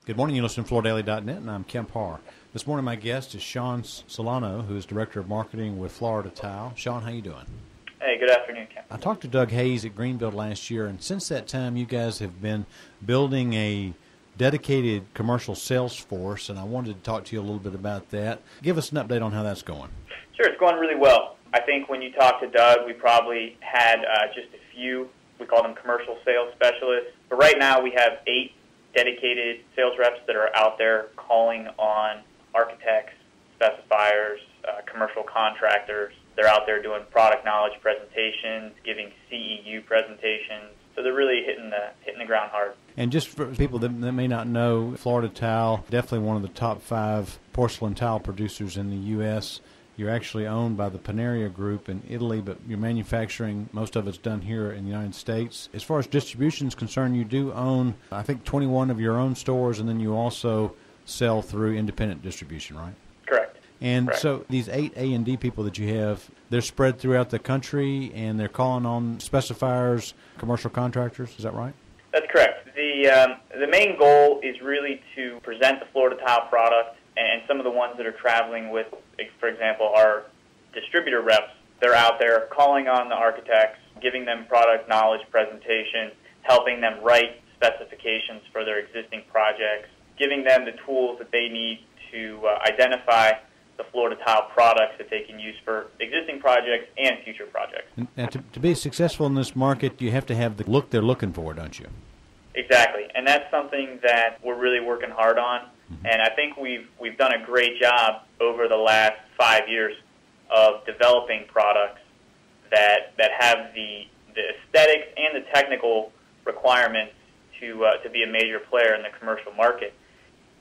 Good morning. You listen to FloorDaily.net, and I'm Kemp Harr. This morning, my guest is Cilona, who is Director of Marketing with Florida Tile. Sean, how you doing? Hey, good afternoon, Kemp. I talked to Doug Hayes at Greenville last year, and since that time, you guys have been building a dedicated commercial sales force, and I wanted to talk to you a little bit about that. Give us an update on how that's going. Sure, it's going really well. I think when you talk to Doug, we probably had just a few, we call them commercial sales specialists, but right now we have 8 dedicated sales reps that are out there calling on architects, specifiers, commercial contractors. They're out there doing product knowledge presentations, giving CEU presentations. So they're really hitting the ground hard. And just for people that may not know, Florida Tile, definitely one of the top 5 porcelain tile producers in the U.S. You're actually owned by the Panera Group in Italy, but your manufacturing, most of it's done here in the United States. As far as distribution is concerned, you do own, I think, 21 of your own stores, and then you also sell through independent distribution, right? Correct. And Correct. So these 8 A&D people that you have, they're spread throughout the country, and they're calling on specifiers, commercial contractors. Is that right? That's correct. The main goal is really to present the Florida Tile product, and some of the ones that are traveling with, for example, our distributor reps, they're out there calling on the architects, giving them product knowledge presentations, helping them write specifications for their existing projects, giving them the tools that they need to identify the Florida Tile products that they can use for existing projects and future projects. And to be successful in this market, you have to have the look they're looking for, don't you? Exactly, and that's something that we're really working hard on. And I think we've done a great job over the last 5 years of developing products that have the aesthetics and the technical requirements to be a major player in the commercial market.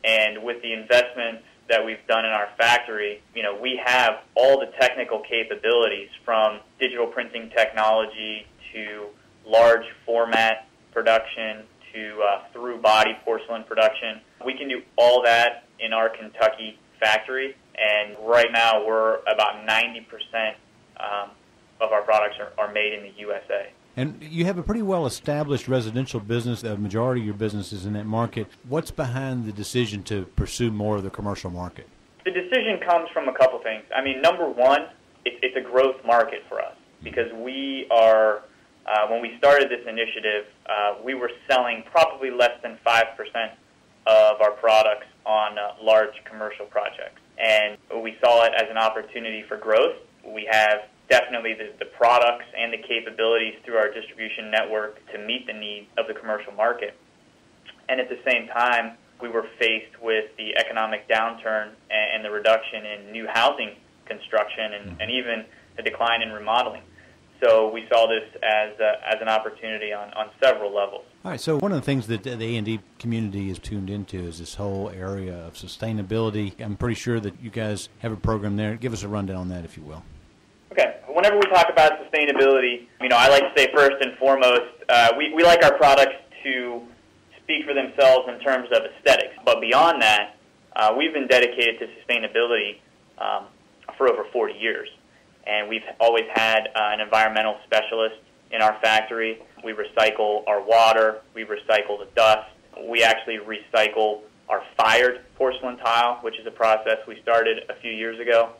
And with the investments that we've done in our factory, we have all the technical capabilities, from digital printing technology to large format production to through body porcelain production. We can do all that in our Kentucky factory, and right now we're about 90% of our products are made in the USA. And you have a pretty well-established residential business. The majority of your business is in that market. What's behind the decision to pursue more of the commercial market? The decision comes from a couple things. I mean, number one, it's a growth market for us, because we are, when we started this initiative, we were selling probably less than 5% of our products on large commercial projects. And we saw it as an opportunity for growth. We have definitely the products and the capabilities through our distribution network to meet the needs of the commercial market. And at the same time, we were faced with the economic downturn and the reduction in new housing construction and even the decline in remodeling. So we saw this as an opportunity on several levels. All right, so one of the things that the A&D community is tuned into is this whole area of sustainability. I'm pretty sure that you guys have a program there. Give us a rundown on that, if you will. Okay. Whenever we talk about sustainability, I like to say first and foremost, we like our products to speak for themselves in terms of aesthetics. But beyond that, we've been dedicated to sustainability for over 40 years. And we've always had an environmental specialist in our factory. We recycle our water. We recycle the dust. We actually recycle our fired porcelain tile, which is a process we started a few years ago.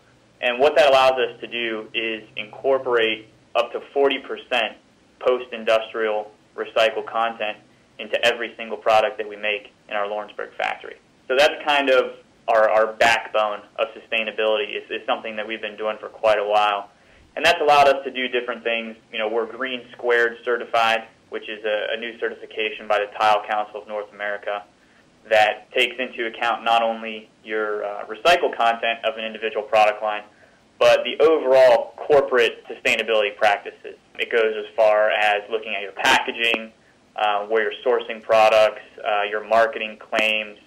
And what that allows us to do is incorporate up to 40% post-industrial recycled content into every single product that we make in our Lawrenceburg factory. So that's kind of our backbone of sustainability. Is something that we've been doing for quite a while. And that's allowed us to do different things. We're Green Squared certified, which is a new certification by the Tile Council of North America that takes into account not only your recycled content of an individual product line, but the overall corporate sustainability practices. It goes as far as looking at your packaging, where you're sourcing products, your marketing claims.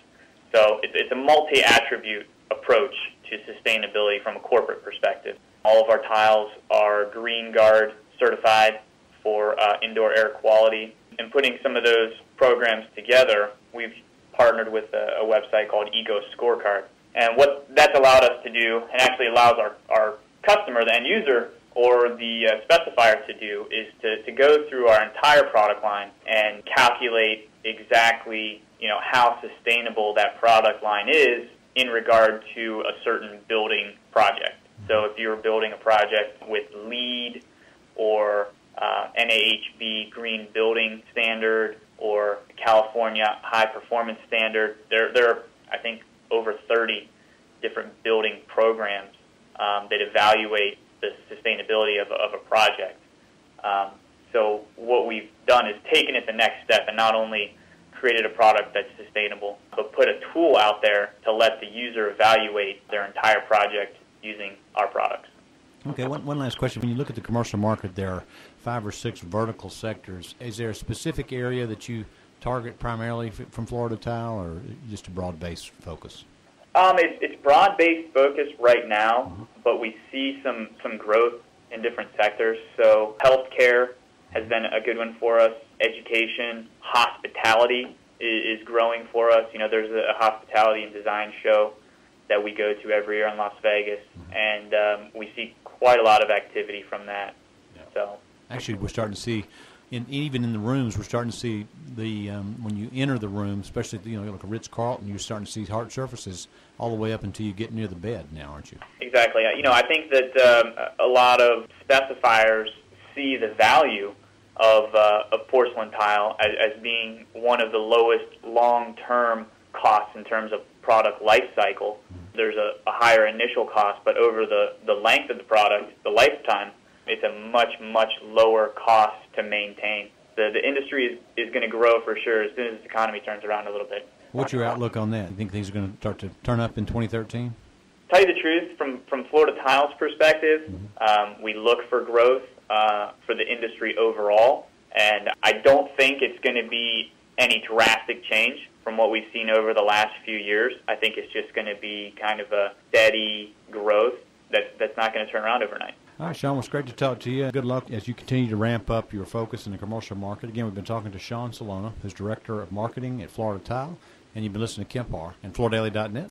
So it's a multi-attribute approach to sustainability from a corporate perspective. All of our tiles are Green Guard certified for indoor air quality. And putting some of those programs together, we've partnered with a website called Eco Scorecard. And what that's allowed us to do, and actually allows our customer, the end user, or the specifier to do, is to go through our entire product line and calculate exactly, how sustainable that product line is in regard to a certain building project. So if you're building a project with LEED or NAHB Green Building Standard or California High Performance Standard, there are, I think, over 30 different building programs that evaluate the sustainability of a project. So what we've done is taken it the next step and not only created a product that's sustainable, but put a tool out there to let the user evaluate their entire project using our products. Okay, one last question. When you look at the commercial market, there are 5 or 6 vertical sectors. Is there a specific area that you target primarily from Florida Tile, or just a broad-based focus? It's broad-based focus right now, but we see some growth in different sectors. So healthcare has been a good one for us. Education, hospitality is growing for us. There's a hospitality and design show that we go to every year in Las Vegas, and we see quite a lot of activity from that. Yeah. So actually, we're starting to see, even in the rooms, we're starting to see the when you enter the room, especially like a Ritz-Carlton, you're starting to see hard surfaces all the way up until you get near the bed now, aren't you? Exactly. I think that a lot of specifiers see the value of porcelain tile as being one of the lowest long-term costs in terms of product life cycle. There's a higher initial cost, but over the length of the product, the lifetime, it's a much, much lower cost to maintain. The industry is going to grow for sure as soon as the economy turns around a little bit. What's your outlook on that? You think things are going to start to turn up in 2013? Tell you the truth, from Florida Tile's perspective, we look for growth for the industry overall, and I don't think it's going to be any drastic change from what we've seen over the last few years. I think it's just going to be kind of a steady growth that's not going to turn around overnight. All right, Sean, well, it's great to talk to you. Good luck as you continue to ramp up your focus in the commercial market. Again, we've been talking to Sean Cilona, who's Director of Marketing at Florida Tile, and you've been listening to Kemp Harr and FloorDaily.net.